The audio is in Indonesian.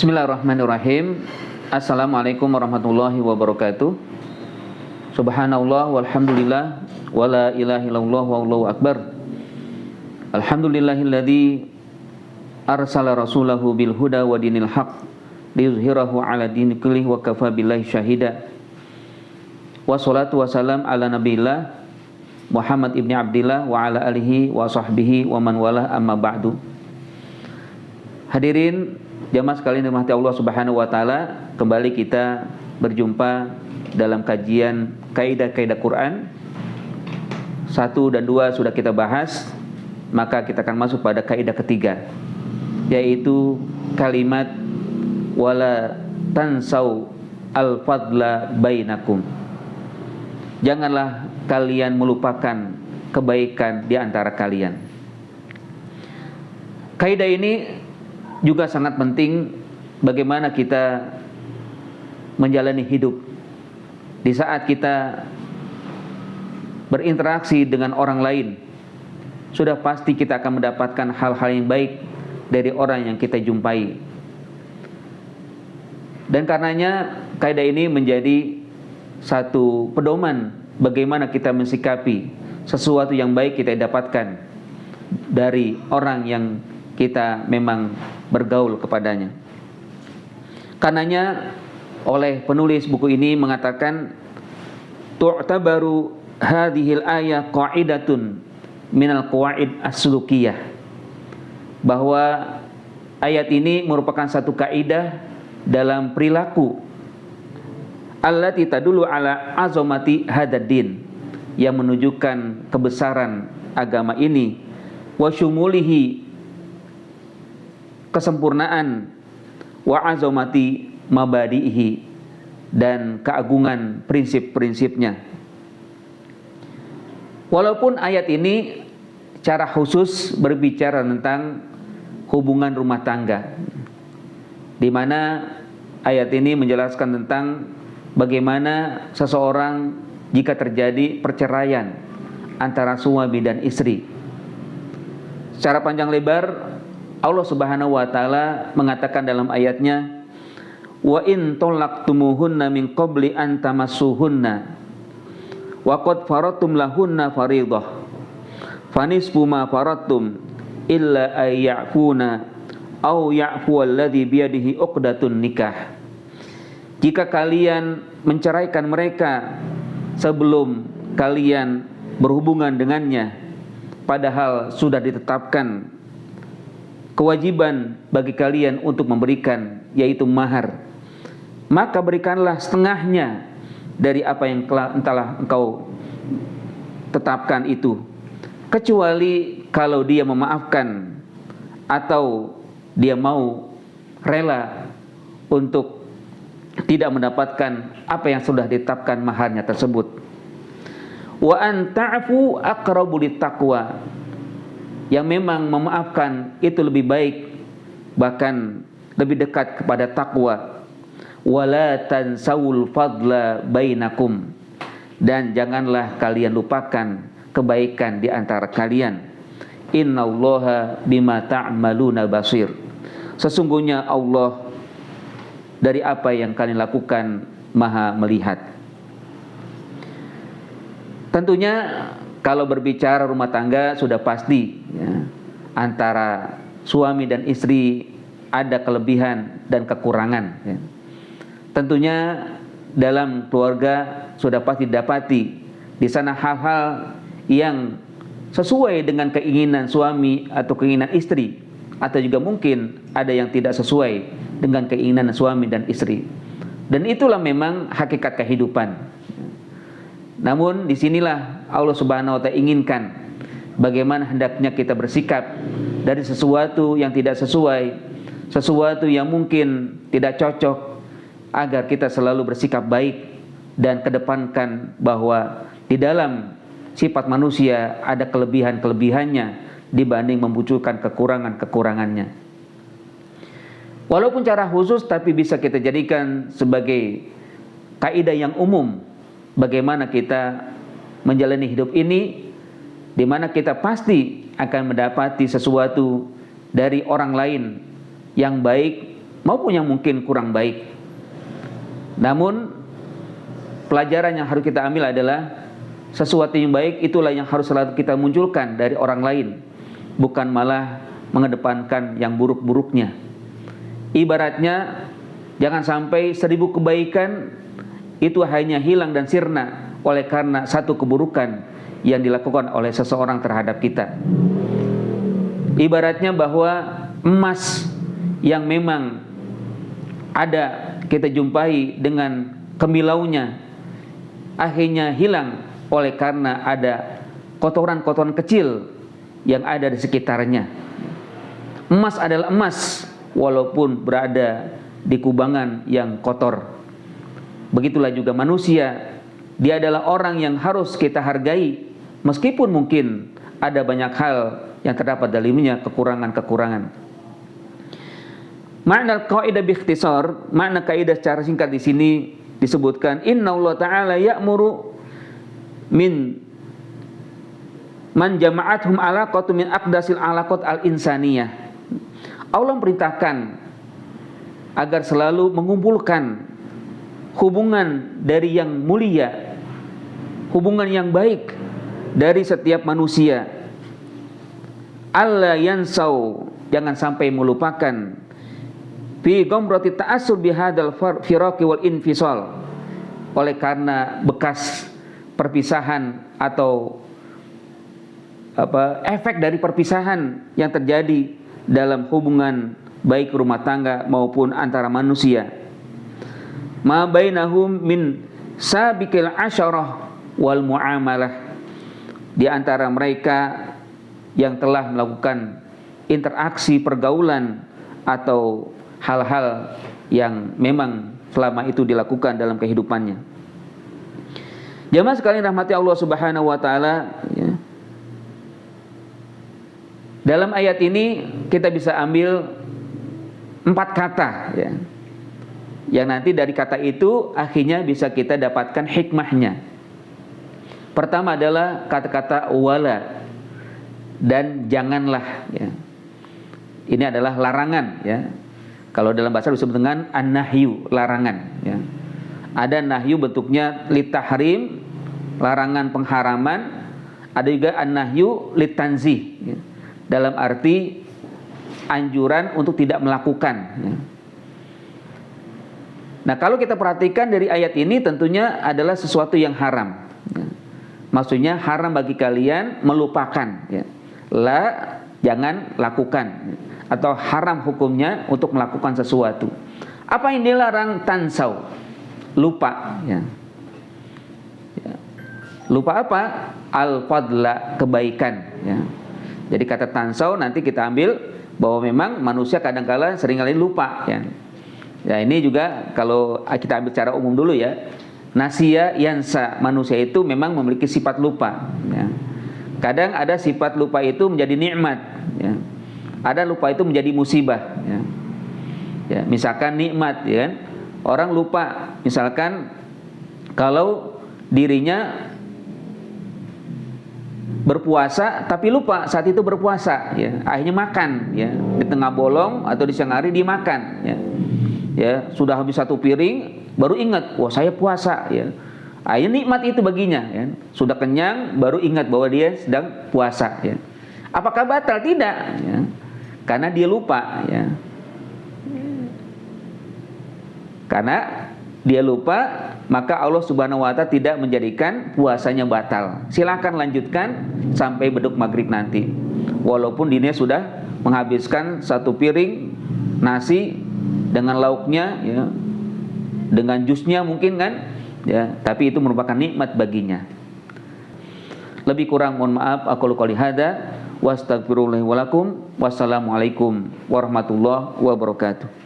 Bismillahirrahmanirrahim. Assalamualaikum warahmatullahi wabarakatuh. Subhanallah walhamdulillah wala ilaha illallah wallahu akbar. Alhamdulillahilladzi arsala rasulahu bil huda wa dinil haq liyuzhirahu ala dini kullih wa kafa billahi syahida. Wassalatu wassalam ala nabiyillah Muhammad ibni Abdillah wa ala alihi wa sahbihi wa man wala amma ba'du. Hadirin jamaah sekalian dirahmati Allah Subhanahu wa taala, kembali kita berjumpa dalam kajian kaidah-kaidah Quran. 1 dan 2 sudah kita bahas, maka kita akan masuk pada kaidah ketiga, yaitu kalimat wala tansau al-fadla bainakum. Janganlah kalian melupakan kebaikan di antara kalian. Kaidah ini juga sangat penting bagaimana kita menjalani hidup di saat kita berinteraksi dengan orang lain. Sudah pasti kita akan mendapatkan hal-hal yang baik dari orang yang kita jumpai. Dan karenanya kaidah ini menjadi satu pedoman bagaimana kita mensikapi sesuatu yang baik kita dapatkan dari orang yang kita memang bergaul kepadanya. Karenanya oleh penulis buku ini mengatakan tu'tabaru hadhil ayah qa'idatun minal qawaid as-sulukiyah, bahwa ayat ini merupakan satu kaidah dalam perilaku allati tadullu ala azamati hadaddin, yang menunjukkan kebesaran agama ini, wa syumulihi, kesempurnaan, wa azamati mabadihi, dan keagungan prinsip-prinsipnya. Walaupun ayat ini secara khusus berbicara tentang hubungan rumah tangga, di mana ayat ini menjelaskan tentang bagaimana seseorang jika terjadi perceraian antara suami dan istri. Secara panjang lebar Allah Subhanahu wa taala mengatakan dalam ayatnya, wa in talaqtumuhunna min qabli an tamassuhunna wa qad faradtum lahunna fariidah fanisfu ma faradtum illa ay ya'funa aw ya'fu alladhi biyadihi uqdatun nikah. Jika kalian menceraikan mereka sebelum kalian berhubungan dengannya, padahal sudah ditetapkan kewajiban bagi kalian untuk memberikan, yaitu mahar, maka berikanlah setengahnya dari apa yang telah engkau tetapkan itu, kecuali kalau dia memaafkan atau dia mau rela untuk tidak mendapatkan apa yang sudah ditetapkan maharnya tersebut. Wa an ta'fu aqrabu littaqwa, yang memang memaafkan itu lebih baik, bahkan lebih dekat kepada takwa. Wala tansawul fadla bainakum, dan janganlah kalian lupakan kebaikan di antara kalian. Innallaha bima ta'maluna basir. Sesungguhnya Allah dari apa yang kalian lakukan maha melihat. Tentunya kalau berbicara rumah tangga sudah pasti ya, antara suami dan istri ada kelebihan dan kekurangan ya. Tentunya dalam keluarga sudah pasti didapati di sana hal-hal yang sesuai dengan keinginan suami atau keinginan istri, atau juga mungkin ada yang tidak sesuai dengan keinginan suami dan istri. Dan itulah memang hakikat kehidupan. Namun disinilah Allah Subhanahu wa ta'ala inginkan bagaimana hendaknya kita bersikap dari sesuatu yang tidak sesuai, sesuatu yang mungkin tidak cocok, agar kita selalu bersikap baik dan kedepankan bahwa di dalam sifat manusia ada kelebihan-kelebihannya dibanding memunculkan kekurangan-kekurangannya. Walaupun cara khusus, tapi bisa kita jadikan sebagai kaidah yang umum bagaimana kita menjalani hidup ini, di mana kita pasti akan mendapati sesuatu dari orang lain yang baik maupun yang mungkin kurang baik. Namun pelajaran yang harus kita ambil adalah sesuatu yang baik itulah yang harus selalu kita munculkan dari orang lain, bukan malah mengedepankan yang buruk-buruknya. Ibaratnya jangan sampai 1000 kebaikan itu hanya hilang dan sirna oleh karena satu keburukan yang dilakukan oleh seseorang terhadap kita. Ibaratnya bahwa emas yang memang ada kita jumpai dengan kimilaunya akhirnya hilang oleh karena ada kotoran-kotoran kecil yang ada di sekitarnya. Emas adalah emas walaupun berada di kubangan yang kotor. Begitulah juga manusia, dia adalah orang yang harus kita hargai meskipun mungkin ada banyak hal yang terdapat dalamnya kekurangan-kekurangan. Makna kaidah biikhtisar, makna kaidah secara singkat di sini disebutkan innallaha ta'ala ya'muru min man jama'athum alaqatu min aqdasil alaqat al-insaniyah. Allah memerintahkan agar selalu mengumpulkan hubungan dari yang mulia, hubungan yang baik dari setiap manusia. Alla yansau, jangan sampai melupakan fi ghamrati ta'assub bihadzal firaqi wal infisal, oleh karena bekas perpisahan atau efek dari perpisahan yang terjadi dalam hubungan baik rumah tangga maupun antara manusia. Ma bainahum min sabiqil asyarah wal muamalah, di antara mereka yang telah melakukan interaksi pergaulan atau hal-hal yang memang selama itu dilakukan dalam kehidupannya. Jamaah sekalian rahmati Allah Subhanahu wa taala, ya. Dalam ayat ini kita bisa ambil 4 kata, ya. Yang nanti dari kata itu akhirnya bisa kita dapatkan hikmahnya. Pertama adalah kata-kata wala dan janganlah, ya. Ini adalah larangan, ya. Kalau dalam bahasa disebut dengan an-nahyu, larangan, ya. Ada nahyu bentuknya litahrim, larangan pengharaman. Ada juga an-nahyu litanzih, ya. Dalam arti anjuran untuk tidak melakukan, ya. Nah, kalau kita perhatikan dari ayat ini tentunya adalah sesuatu yang haram, ya. Maksudnya haram bagi kalian melupakan, ya. La, jangan lakukan, ya. Atau haram hukumnya untuk melakukan sesuatu. Apa yang dilarang? Tansau, lupa, ya. Ya. Lupa apa? Al-fadla, kebaikan, ya. Jadi kata tansau nanti kita ambil bahwa memang manusia kadang-kala seringkali lupa, ya. Ya, ini juga kalau kita ambil secara umum dulu, ya. Nasya yansa, manusia itu memang memiliki sifat lupa, ya. Kadang ada sifat lupa itu menjadi nikmat, ya. Ada lupa itu menjadi musibah, ya. Ya, misalkan nikmat, ya kan? Orang lupa misalkan kalau dirinya berpuasa tapi lupa saat itu berpuasa, ya. Akhirnya makan, ya. Di tengah bolong atau di siang hari dimakan, ya. Ya, sudah habis 1 piring baru ingat, wah saya puasa, ya. Akhirnya nikmat itu baginya, ya. Sudah kenyang baru ingat bahwa dia sedang puasa, ya. Apakah batal? Tidak, ya. Karena dia lupa, ya. Karena dia lupa, maka Allah Subhanahu wa ta'ala tidak menjadikan puasanya batal. Silakan lanjutkan sampai beduk maghrib nanti. Walaupun dirinya sudah menghabiskan 1 piring nasi dengan lauknya, ya, dengan jusnya mungkin kan, ya, tapi itu merupakan nikmat baginya. Lebih kurang mohon maaf, aku qouli hadza wa astaghfirullahi wa lakum. Wassalamualaikum warahmatullahi wabarakatuh.